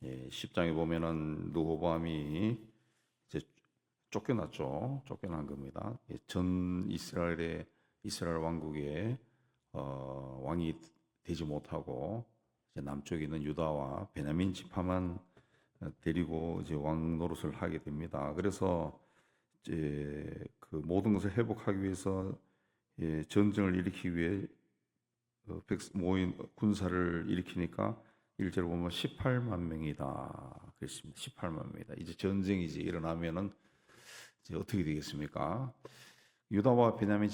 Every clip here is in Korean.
10장에 보면은 르호보암이 이제 쫓겨났죠. 쫓겨난 겁니다. 전 이스라엘 왕국의 왕이 되지 못하고 이제 남쪽에 있는 유다와 베냐민 지파만 데리고 이제 왕 노릇을 하게 됩니다. 그래서 이제 그 모든 것을 회복하기 위해서 전쟁을 일으키기 위해 모인 군사를 일으키니까 일제로 보면 18만 명이다 그랬습니다. 18만 명이다. 이제 전쟁이 이제 일어나면은 이제 어떻게 되겠습니까? 유다와 베냐민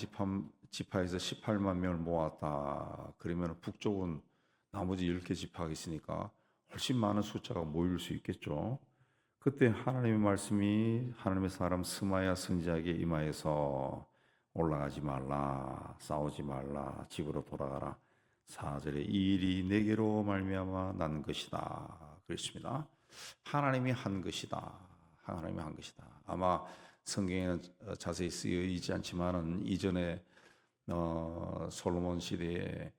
지파에서 18만 명을 모았다. 그러면 북쪽은 나머지 10개 지파가 있으니까 훨씬 많은 숫자가 모일 수 있겠죠. 그때 하나님의 말씀이 하나님의 사람 스마야 선지자에게 임하여서 올라가지 말라, 싸우지 말라, 집으로 돌아가라. 4절에 이 일이 내게로 말미암아 난 것이다. 그랬습니다. 하나님이 한 것이다. 하나님이 한 것이다. 아마 성경에는 자세히 쓰여 있지 않지만은 이전에 솔로몬 시대에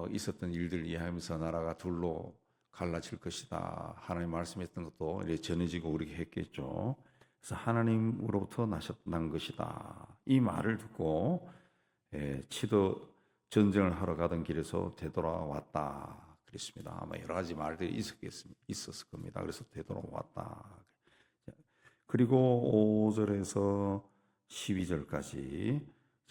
있었던 일들을 이해하면서 나라가 둘로 갈라질 것이다. 하나님 말씀했던 것도 이렇게 전해지고 우리에게 했겠죠. 그래서 하나님으로부터 난 것이다. 이 말을 듣고 치도 전쟁을 하러 가던 길에서 되돌아왔다. 그랬습니다. 아마 여러 가지 말들이 있었을 겁니다. 그래서 되돌아왔다. 그리고 5절에서 12절까지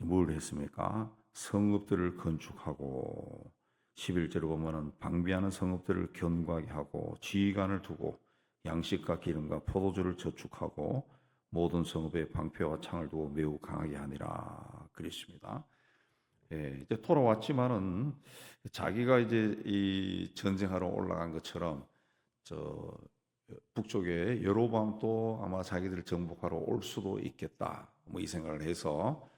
뭘 했습니까? 성읍들을 건축하고 11절에 보면은 방비하는 성읍들을 견고하게 하고 지휘관을 두고 양식과 기름과 포도주를 저축하고 모든 성읍에 방패와 창을 두고 매우 강하게 하니라 그랬습니다. 이제 돌아왔지만은 자기가 이제 이 전쟁하러 올라간 것처럼 저 북쪽에 여로보암도 아마 자기들을 정복하러 올 수도 있겠다. 뭐 이 생각을 해서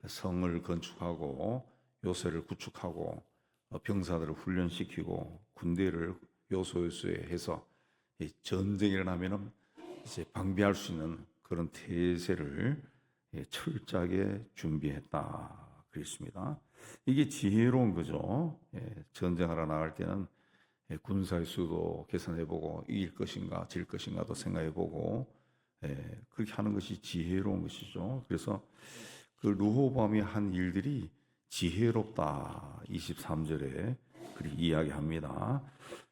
성을 건축하고 요새를 구축하고 병사들을 훈련시키고 군대를 요소요소에 해서 전쟁이 일어나면은 이제 방비할 수 있는 그런 태세를 철저하게 준비했다. 그랬습니다. 이게 지혜로운 거죠. 전쟁하러 나갈 때는 군사의 수도 계산해보고 이길 것인가 질 것인가도 생각해보고 그렇게 하는 것이 지혜로운 것이죠. 그래서 그 르호보암이 한 일들이 지혜롭다. 23절에 그렇게 이야기합니다.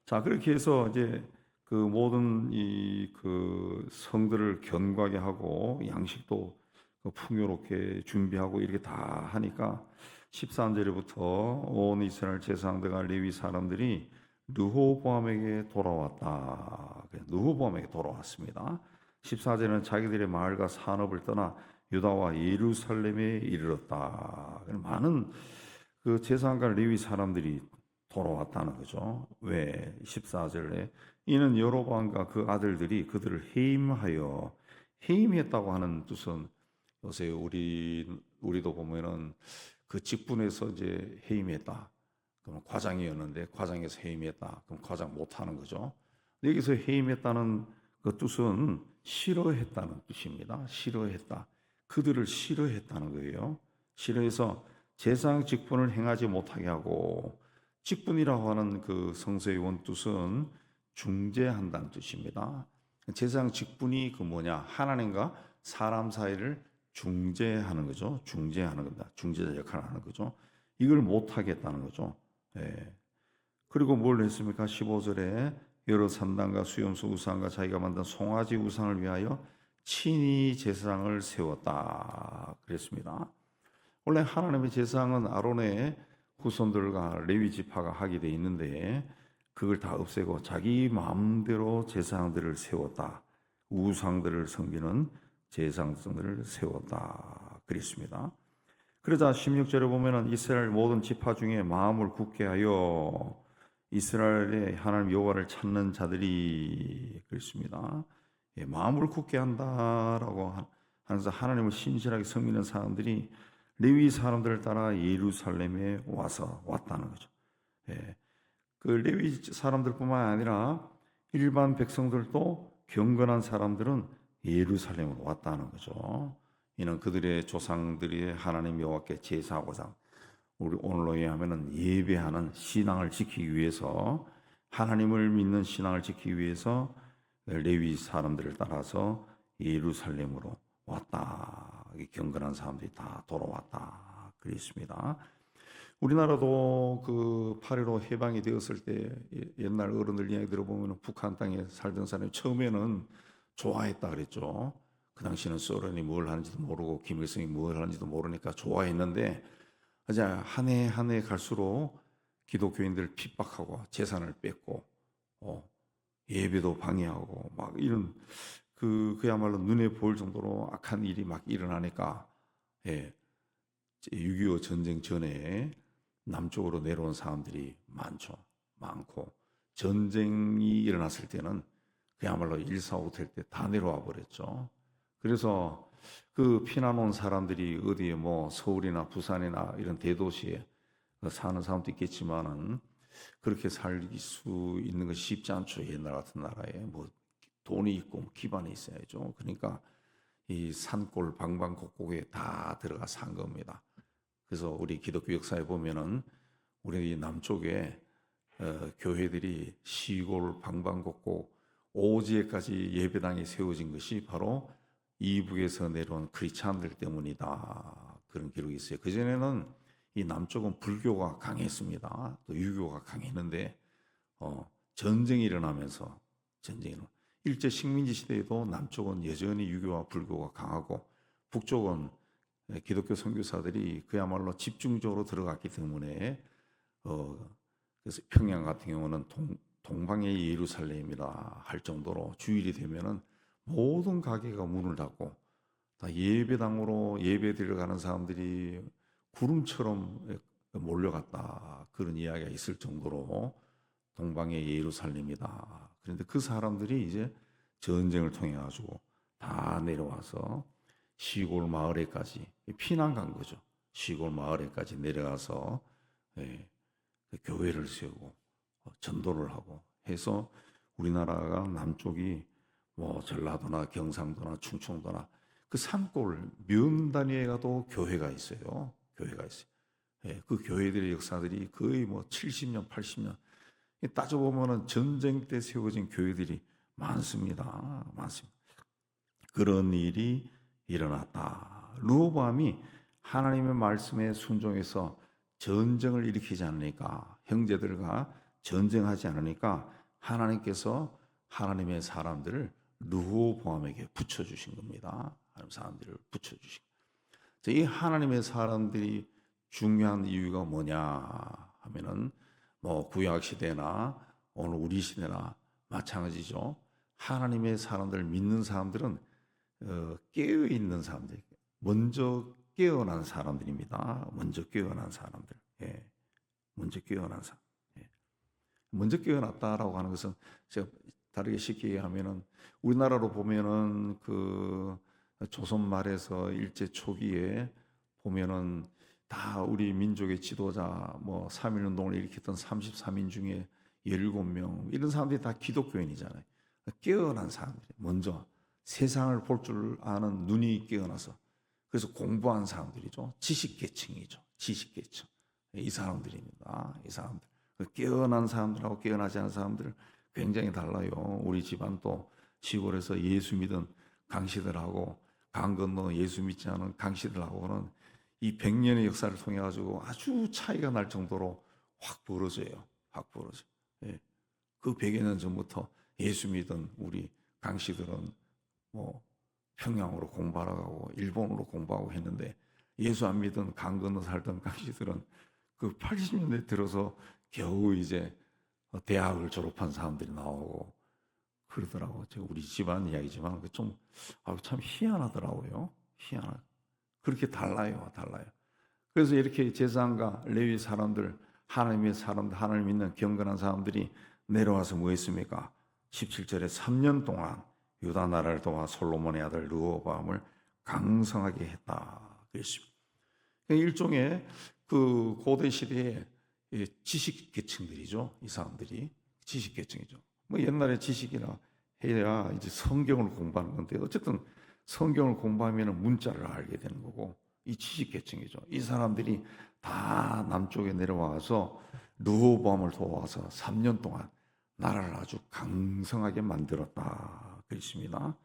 자, 그렇게 해서 이제 그 모든 그 성들을 견고하게 하고 양식도 풍요롭게 준비하고 이렇게 다 하니까 13절부터 온 이스라엘 제사장들과 레위 사람들이 르호보암에게 돌아왔다. 르호보암에게 돌아왔습니다. 14절은 자기들의 마을과 산업을 떠나 유다와 예루살렘에 이르렀다. 많은 그 제사장과 레위 사람들이 돌아왔다는 거죠. 왜? 14절에 이는 여로보암과 그 아들들이 그들을 해임했다고 하는 뜻은 요새 우리도 보면은 그 직분에서 이제 해임했다. 그럼 과장이었는데 과장에서 해임했다. 그럼 과장 못하는 거죠. 여기서 해임했다는 그 뜻은 싫어했다는 뜻입니다. 싫어했다. 그들을 싫어했다는 거예요. 싫어해서 제사장 직분을 행하지 못하게 하고 직분이라고 하는 그 성서의 원뜻은 중재한다는 뜻입니다. 제사장 직분이 그 뭐냐? 하나님과 사람 사이를 중재하는 거죠. 중재하는 겁니다. 중재자 역할을 하는 거죠. 이걸 못하겠다는 거죠. 그리고 뭘 했습니까? 15절에 여러 산당과 수염수 우상과 자기가 만든 송아지 우상을 위하여 친히 제사장을 세웠다. 그랬습니다. 원래 하나님의 제사장은 아론의 후손들과 레위 지파가 하게 돼 있는데 그걸 다 없애고 자기 마음대로 제사장들을 세웠다. 우상들을 섬기는 제사장들을 세웠다. 그랬습니다. 그러자 16절에 보면은 이스라엘 모든 지파 중에 마음을 굳게 하여 이스라엘의 하나님 여호와를 찾는 자들이 그랬습니다. 마음을 굳게 한다라고 하면서 하나님을 신실하게 섬기는 사람들이 레위 사람들을 따라 예루살렘에 왔다는 거죠. 그 레위 사람들뿐만 아니라 일반 백성들도 경건한 사람들은 예루살렘으로 왔다는 거죠. 이는 그들의 조상들이 하나님 여호와께 제사하고자 우리 오늘로 얘기하면은 예배하는 신앙을 지키기 위해서 하나님을 믿는 신앙을 지키기 위해서 레위 사람들을 따라서 예루살렘으로 왔다. 경건한 사람들이 다 돌아왔다. 그랬습니다. 우리나라도 그 8.15 해방이 되었을 때 옛날 어른들 이야기 들어보면 북한 땅에 살던 사람이 처음에는 좋아했다 그랬죠. 그 당시는 소련이 뭘 하는지도 모르고 김일성이 뭘 하는지도 모르니까 좋아했는데 이제 한 해 한 해 갈수록 기독교인들 핍박하고 재산을 뺏고 예배도 방해하고 막 이런 그야말로 눈에 보일 정도로 악한 일이 막 일어나니까 6.25 전쟁 전에 남쪽으로 내려온 사람들이 많고 전쟁이 일어났을 때는 그야말로 1.4.5 될 때 다 내려와 버렸죠. 그래서 그 피난 온 사람들이 어디에 뭐 서울이나 부산이나 이런 대도시에 사는 사람도 있겠지만은 그렇게 살 수 있는 것이 쉽지 않죠. 옛날 같은 나라에 뭐 돈이 있고 기반이 있어야죠. 그러니까 이 산골 방방곡곡에 다 들어가 산 겁니다. 그래서 우리 기독교 역사에 보면은 우리 남쪽에 교회들이 시골 방방곡곡 오지에까지 예배당이 세워진 것이 바로 이북에서 내려온 크리스찬들 때문이다. 그런 기록이 있어요. 그전에는 이 남쪽은 불교가 강했습니다. 또 유교가 강했는데 전쟁이 일어나면서 일제 식민지 시대에도 남쪽은 여전히 유교와 불교가 강하고 북쪽은 기독교 선교사들이 그야말로 집중적으로 들어갔기 때문에 그래서 평양 같은 경우는 동방의 예루살렘이라 할 정도로 주일이 되면은 모든 가게가 문을 닫고 다 예배당으로 예배 드리러 가는 사람들이 구름처럼 몰려갔다. 그런 이야기가 있을 정도로 동방의 예루살렘이다. 그런데 그 사람들이 이제 전쟁을 통해 가지고 다 내려와서 시골 마을에까지 피난 간 거죠. 시골 마을에까지 내려가서 교회를 세우고 전도를 하고 해서 우리나라가 남쪽이 뭐 전라도나 경상도나 충청도나 그 산골 면 단위에 가도 교회가 있어요. 교회가 있어요. 그 교회들의 역사들이 거의 뭐 70년, 80년 따져보면은 전쟁 때 세워진 교회들이 많습니다. 그런 일이 일어났다. 르호보암이 하나님의 말씀에 순종해서 전쟁을 일으키지 않으니까 형제들과 전쟁하지 않으니까 하나님께서 하나님의 사람들을 르호보암에게 붙여주신 겁니다. 하나님 사람들을 붙여주신. 이 하나님의 사람들이 중요한 이유가 뭐냐 하면은 뭐 구약 시대나 오늘 우리 시대나 마찬가지죠. 하나님의 사람들 믿는 사람들은 깨어 있는 사람들, 먼저 깨어난 사람들입니다. 먼저 깨어난 사람들, 먼저 깨어난 사람. 먼저 깨어났다라고 하는 것은 제가 다르게 쉽게 얘기하면은 우리나라로 보면은 그 조선 말에서 일제 초기에 보면은 다 우리 민족의 지도자 뭐 3.1운동을 일으켰던 33인 중에 17명 이런 사람들이 다 기독교인이잖아요. 깨어난 사람들이 먼저 세상을 볼 줄 아는 눈이 깨어나서 그래서 공부한 사람들이죠. 지식계층이죠. 지식계층. 이 사람들입니다. 이 사람들. 깨어난 사람들하고 깨어나지 않은 사람들 굉장히 달라요. 우리 집안도 시골에서 예수 믿은 강씨들하고 강 건너 예수 믿지 않은 강씨들하고는 이 100년의 역사를 통해 가지고 아주 차이가 날 정도로 확 벌어져요. 확 벌어져. 그 100여 년 전부터 예수 믿은 우리 강씨들은 뭐 평양으로 공부하러 가고 일본으로 공부하고 했는데 예수 안 믿은 강 건너 살던 강씨들은 그 80년대 들어서 겨우 이제 대학을 졸업한 사람들이 나오고 그러더라고. 우리 집안 이야기지만 참 희한하더라고요. 그렇게 달라요. 그래서 이렇게 제사장과 레위 사람들, 하나님의 사람들, 하나님 믿는 경건한 사람들이 내려와서 뭐 했습니까? 17절에 3년 동안 유다 나라를 도와 솔로몬의 아들 르호보암을 강성하게 했다. 그랬습니다. 일종의 그 고대 시대의 지식계층들이죠. 이 사람들이 지식계층이죠. 뭐 옛날에 지식이라 해야 이제 성경을 공부하는 건데 어쨌든 성경을 공부하면 문자를 알게 되는 거고 이 지식계층이죠. 이 사람들이 다 남쪽에 내려와서 르호보암을 도와서 3년 동안 나라를 아주 강성하게 만들었다 그랬습니다.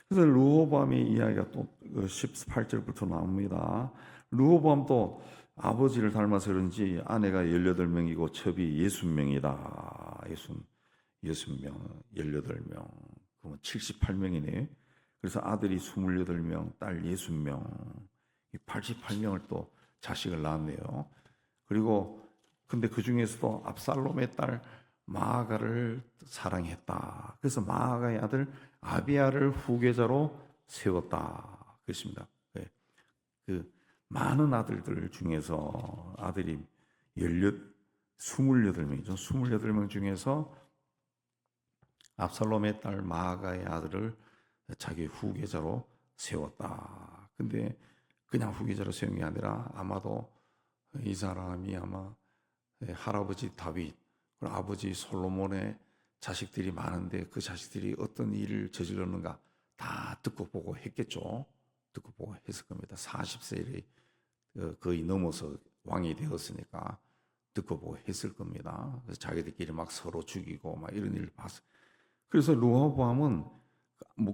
그래서 르호보암의 이야기가 또 18절부터 나옵니다. 르호보암도 아버지를 닮아서 그런지 아내가 18명이고 첩이 60명이다. 60명, 18명, 그러면 78명이네. 그래서 아들이 28명, 딸 60명, 88명을 또 자식을 낳았네요. 그리고 근데 그 중에서도 압살롬의 딸 마아가를 사랑했다. 그래서 마아가의 아들 아비야를 후계자로 세웠다. 그렇습니다. 네. 그 많은 아들들 중에서 아들이 28명이죠. 28명 중에서 압살롬의 딸 마아가의 아들을 자기 후계자로 세웠다. 근데 그냥 후계자로 세운 게 아니라 아마도 이 사람이 아마 할아버지 다윗, 그리고 아버지 솔로몬의 자식들이 많은데 그 자식들이 어떤 일을 저질렀는가 다 듣고 보고 했겠죠. 듣고 보고 했을 겁니다. 40세를 거의 넘어서 왕이 되었으니까 듣고 보고 했을 겁니다. 그래서 자기들끼리 막 서로 죽이고 막 이런 일을 봤어요. 그래서 르호보암은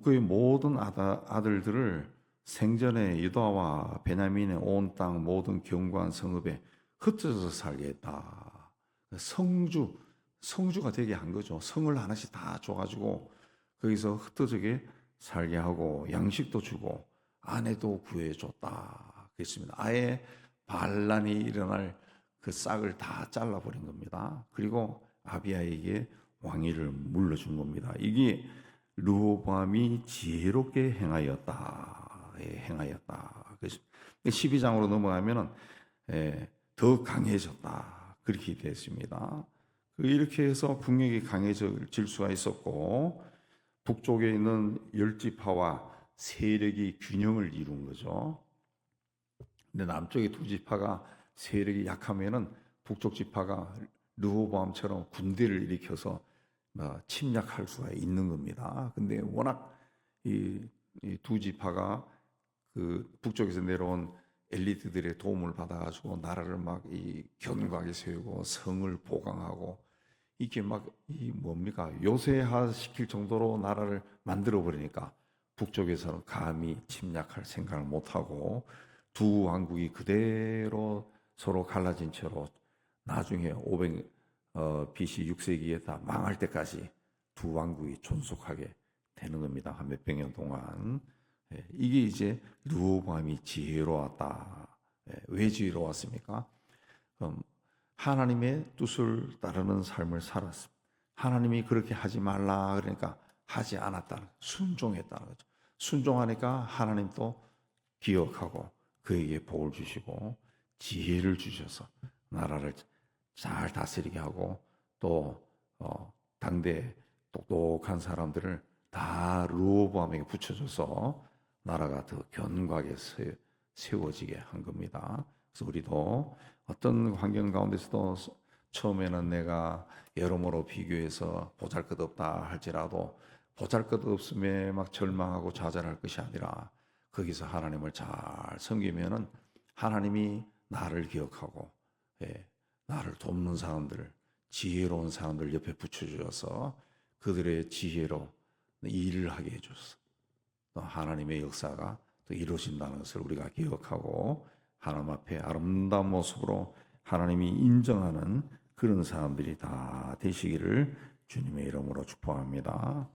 거의 모든 아들들을 생전에 유다와 베냐민의 온 땅 모든 견고한 성읍에 흩어져서 살게 했다. 성주가 되게 한 거죠. 성을 하나씩 다 줘가지고 거기서 흩어지게 살게 하고 양식도 주고 아내도 구해줬다. 그랬습니다. 아예 반란이 일어날 그 싹을 다 잘라버린 겁니다. 그리고 아비야에게 왕위를 물려준 겁니다. 이게 르호보암이 지혜롭게 행하였다. 행하였다. 그래서 12장으로 넘어가면은 더 강해졌다. 그렇게 됐습니다. 이렇게 해서 국력이 강해질 수가 있었고 북쪽에 있는 10지파와 세력이 균형을 이룬 거죠. 근데 남쪽의 2지파가 세력이 약하면은 북쪽 지파가 르호보암처럼 군대를 일으켜서 침략할 수가 있는 겁니다. 근데 워낙 이 2지파가 그 북쪽에서 내려온 엘리트들의 도움을 받아가지고 나라를 막 이 견고하게 세우고 성을 보강하고 이게 막 이 뭡니까 요새화 시킬 정도로 나라를 만들어 버리니까 북쪽에서는 감히 침략할 생각을 못 하고 두 왕국이 그대로 서로 갈라진 채로 나중에 BC 6세기에 다 망할 때까지 두 왕국이 존속하게 되는 겁니다. 한 몇백 년 동안. 이게 이제 르호보암이 지혜로웠다. 왜 지혜로웠습니까? 하나님의 뜻을 따르는 삶을 살았습니다. 하나님이 그렇게 하지 말라 그러니까 하지 않았다는 순종했다는 거죠. 순종하니까 하나님도 기억하고 그에게 복을 주시고 지혜를 주셔서 나라를 잘 다스리게 하고 또 당대 똑똑한 사람들을 다 르호보암에게 붙여줘서 나라가 더 견고하게 세워지게 한 겁니다. 그래서 우리도 어떤 환경 가운데서도 처음에는 내가 여러모로 비교해서 보잘것없다 할지라도 보잘것없음에 막 절망하고 좌절할 것이 아니라 거기서 하나님을 잘 섬기면은 하나님이 나를 기억하고 나를 돕는 사람들, 지혜로운 사람들 옆에 붙여주셔서 그들의 지혜로 일을 하게 해줬어. 또 하나님의 역사가 또 이루어진다는 것을 우리가 기억하고 하나님 앞에 아름다운 모습으로 하나님이 인정하는 그런 사람들이 다 되시기를 주님의 이름으로 축복합니다.